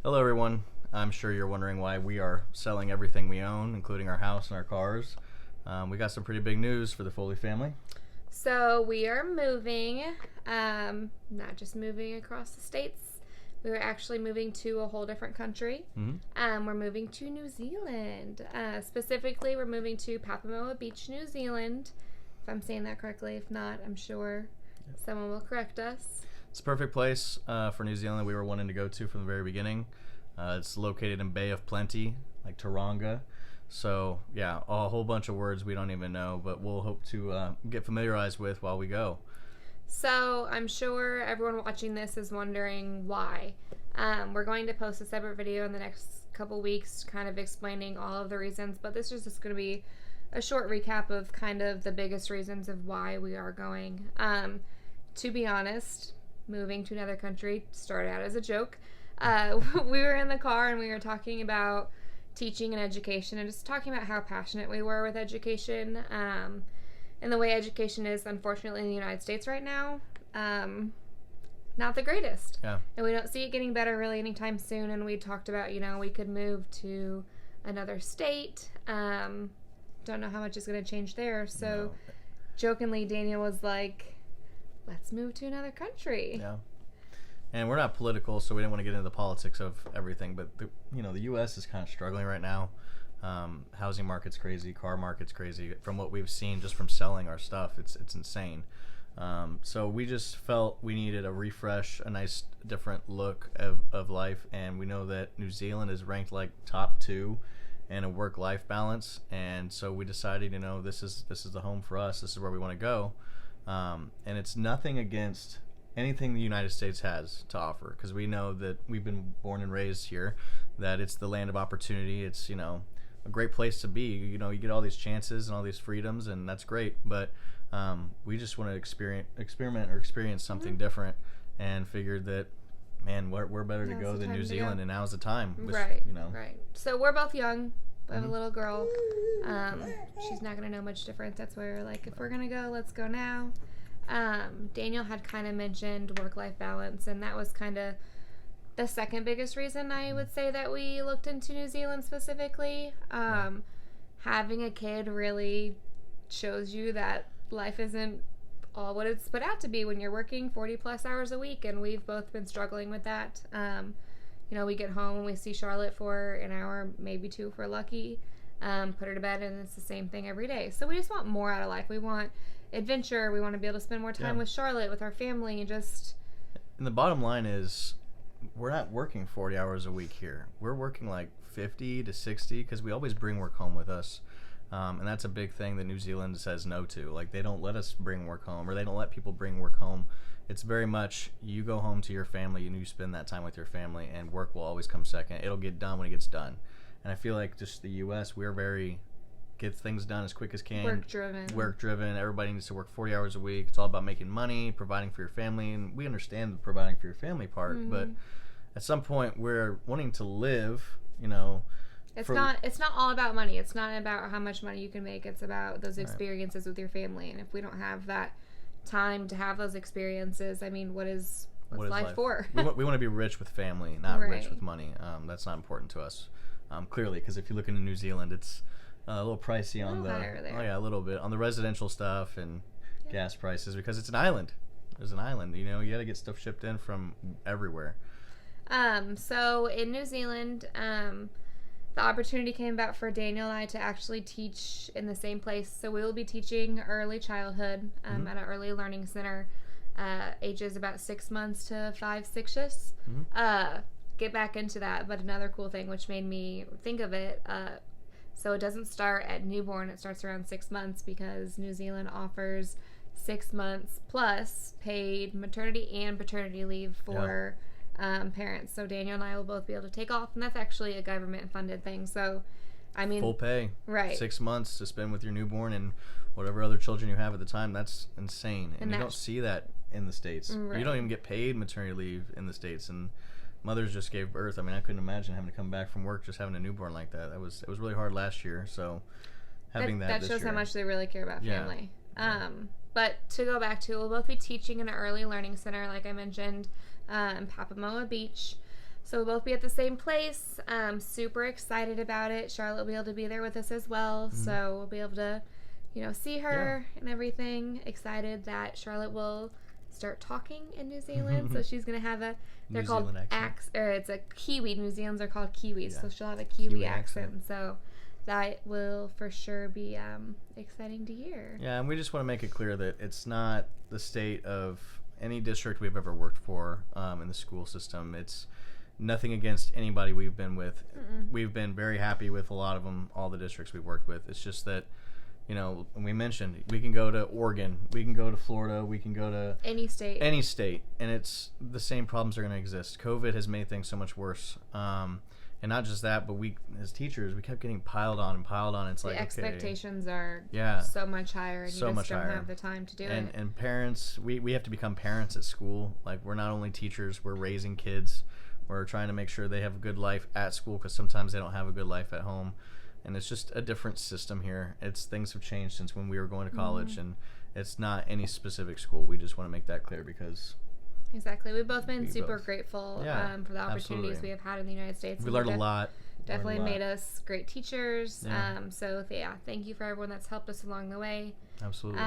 Hello, everyone. I'm sure you're wondering why we are selling everything we own, including our house and our cars. We got some pretty big news for the Foley family. So we are moving, not just moving across the states. We were actually moving to a whole different country. Mm-hmm. We're moving to New Zealand. Specifically, we're moving to Papamoa Beach, New Zealand. If I'm saying that correctly. If not, I'm sure someone will correct us. It's a perfect place for New Zealand that we were wanting to go to from the very beginning. It's located in Bay of Plenty, like Taronga. So, yeah, a whole bunch of words we don't even know, but we'll hope to get familiarized with while we go. So I'm sure everyone watching this is wondering why. We're going to post a separate video in the next couple weeks kind of explaining all of the reasons, but this is just going to be a short recap of kind of the biggest reasons of why we are going. To be honest, moving to another country started out as a joke. We were in the car and we were talking about teaching and education and just talking about how passionate we were with education. And the way education is, unfortunately, in the United States right now, not the greatest. Yeah. And we don't see it getting better really anytime soon. And we talked about, we could move to another state. Don't know how much is going to change there. So, jokingly, Daniel was like, let's move to another country. Yeah. And we're not political, so we didn't want to get into the politics of everything. But, the U.S. is kind of struggling right now. Housing market's crazy, car market's crazy. From what we've seen just from selling our stuff, it's insane. So we just felt we needed a refresh, a nice different look of life, and we know that New Zealand is ranked like top 2 in a work-life balance, and so we decided, this is the home for us. This is where we want to go, and it's nothing against anything the United States has to offer, because we know that we've been born and raised here, that it's the land of opportunity. It's a great place to be. You get all these chances and all these freedoms, and that's great. But we just want to experience something different, and figured that, man, where better to go than New Zealand, and now's the time. Right. So we're both young. We have a little girl. She's not gonna know much difference. That's why we're like, if we're gonna go, let's go now. Daniel had kind of mentioned work-life balance, and that was kind of the second biggest reason I would say that we looked into New Zealand specifically. Having a kid really shows you that life isn't all what it's put out to be when you're working 40 plus hours a week, and we've both been struggling with that. We get home and we see Charlotte for an hour, maybe 2 if we're lucky, put her to bed, and it's the same thing every day. So we just want more out of life. We want adventure. We want to be able to spend more time with Charlotte, with our family, and just... And the bottom line is, we're not working 40 hours a week here. We're working like 50 to 60 because we always bring work home with us. And that's a big thing that New Zealand says no to. Like, they don't let us bring work home, or they don't let people bring work home. It's very much, you go home to your family and you spend that time with your family, and work will always come second. It'll get done when it gets done. And I feel like just the U.S., we're very... get things done as quick as can. Work driven. Everybody needs to work 40 hours a week. It's all about making money, providing for your family, and we understand the providing for your family part, but at some point we're wanting to live, it's not all about money. It's not about how much money you can make. It's about those experiences with your family. And if we don't have that time to have those experiences, I mean, what's life for? we want to be rich with family, not rich with money. That's not important to us, clearly, because if you look into New Zealand, it's a little pricey on a little bit on the residential stuff and gas prices, because it's an island. There's an island, you got to get stuff shipped in from everywhere. So in New Zealand, the opportunity came about for Daniel and I to actually teach in the same place. So we will be teaching early childhood at an early learning center, ages about 6 months to 5-6ish. Get back into that, but another cool thing which made me think of it. So it doesn't start at newborn, it starts around 6 months, because New Zealand offers 6 months plus paid maternity and paternity leave for parents. So Daniel and I will both be able to take off, and that's actually a government funded thing. So, I mean, full pay. Right. 6 months to spend with your newborn and whatever other children you have at the time. That's insane. And you don't see that in the States. Right. You don't even get paid maternity leave in the States. And mothers just gave birth. I mean, I couldn't imagine having to come back from work just having a newborn like that. It was really hard last year. So having that shows year, how much they really care about family. But to go back to, we'll both be teaching in an early learning center, like I mentioned, in Papamoa Beach. So we'll both be at the same place. Super excited about it. Charlotte will be able to be there with us as well. So we'll be able to, see her and everything. Excited that Charlotte will start talking in New Zealand. So she's going to have they're New called Zealand accent. it's a Kiwi. New Zealand's are called Kiwis. Yeah. So she'll have a Kiwi accent. accent. So that will for sure be exciting to hear. Yeah, and we just want to make it clear that it's not the state of any district we've ever worked for in the school system. It's nothing against anybody we've been with. We've been very happy with a lot of them, all the districts we've worked with. It's just that, we mentioned we can go to Oregon, we can go to Florida, we can go to Any state, and it's the same problems are going to exist. COVID has made things so much worse. And not just that, but we, as teachers, we kept getting piled on. It's the like, expectations are yeah, so much higher, and so you much just don't higher. have the time to do it. And parents, we have to become parents at school. Like, we're not only teachers, we're raising kids. We're trying to make sure they have a good life at school, because sometimes they don't have a good life at home. And it's just a different system here. Things have changed since when we were going to college, and it's not any specific school. We just want to make that clear, because exactly, we've both been super grateful for the opportunities absolutely. we have had in the United States. We learned a lot. Definitely made us great teachers. Yeah. So thank you for everyone that's helped us along the way. Absolutely.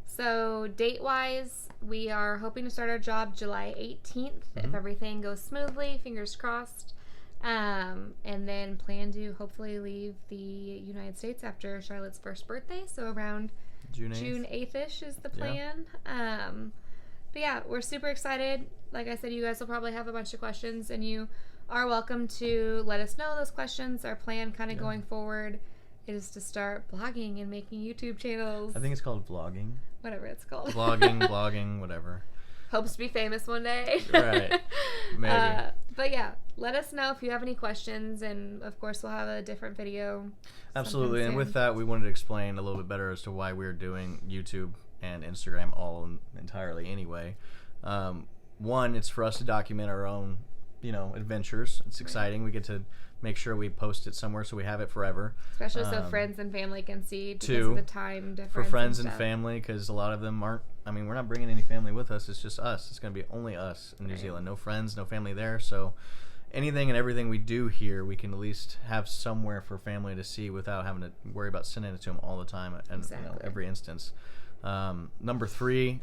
So date-wise, we are hoping to start our job July 18th if everything goes smoothly, fingers crossed. And then plan to hopefully leave the United States after Charlotte's first birthday, so around June 8th-ish is the plan. But yeah, we're super excited. Like I said, you guys will probably have a bunch of questions, and you are welcome to let us know those questions. Our plan kind of going forward is to start blogging and making YouTube channels. I think it's called vlogging. Whatever it's called. Blogging, whatever. Hopes to be famous one day. Right. Maybe. But yeah, let us know if you have any questions, and of course we'll have a different video. Absolutely, and with that, we wanted to explain a little bit better as to why we're doing YouTube and Instagram all entirely anyway. One, it's for us to document our own, adventures. It's exciting. We get to make sure we post it somewhere so we have it forever. Especially so friends and family can see because of the time difference. For friends and family, because a lot of them aren't, we're not bringing any family with us. It's just us. It's going to be only us in New Zealand. No friends, no family there. So anything and everything we do here, we can at least have somewhere for family to see without having to worry about sending it to them all the time and every instance. Number 3,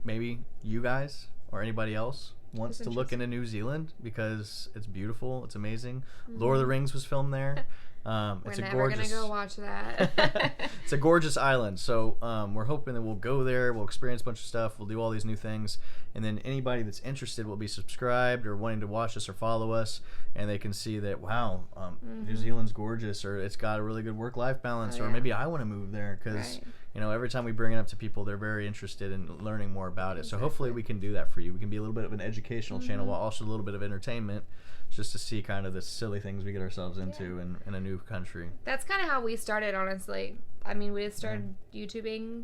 maybe you guys or anybody else wants to look into New Zealand, because it's beautiful, it's amazing. Lord of the Rings was filmed there. It's never gonna go watch that. It's a gorgeous island, so we're hoping that we'll go there, we'll experience a bunch of stuff, we'll do all these new things, and then anybody that's interested will be subscribed or wanting to watch us or follow us, and they can see that, wow, New Zealand's gorgeous, or it's got a really good work-life balance, or maybe I want to move there, because every time we bring it up to people, they're very interested in learning more about it. So hopefully we can do that for you. We can be a little bit of an educational channel while also a little bit of entertainment, just to see kind of the silly things we get ourselves into in a new country. That's kind of how we started, honestly. We had started YouTubing.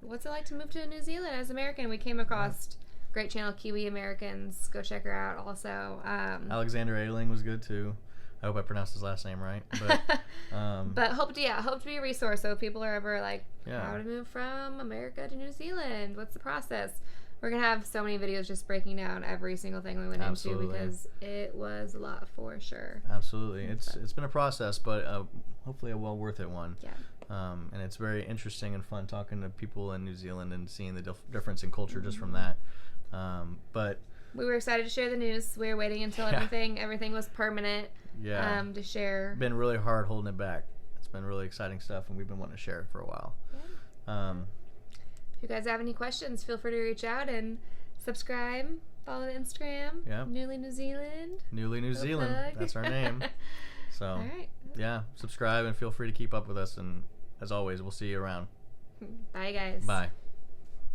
What's it like to move to New Zealand as American? We came across great channel, Kiwi Americans. Go check her out also. Alexander Ayling was good too. I hope I pronounced his last name right. But hope to be a resource. So if people are ever like, how to move from America to New Zealand? What's the process? We're going to have so many videos just breaking down every single thing we went into, because it was a lot for sure. Absolutely. It's been a process, but hopefully a well worth it one. Yeah. And it's very interesting and fun talking to people in New Zealand and seeing the difference in culture just from that. But we were excited to share the news. We were waiting until everything was permanent to share. Been really hard holding it back. It's been really exciting stuff, and we've been wanting to share it for a while. Yeah. If you guys have any questions, feel free to reach out and subscribe. Follow the Instagram. Yeah. Newly New Zealand. Newly New Zealand. That's our name. So, all right. Yeah, subscribe and feel free to keep up with us. And as always, we'll see you around. Bye, guys. Bye.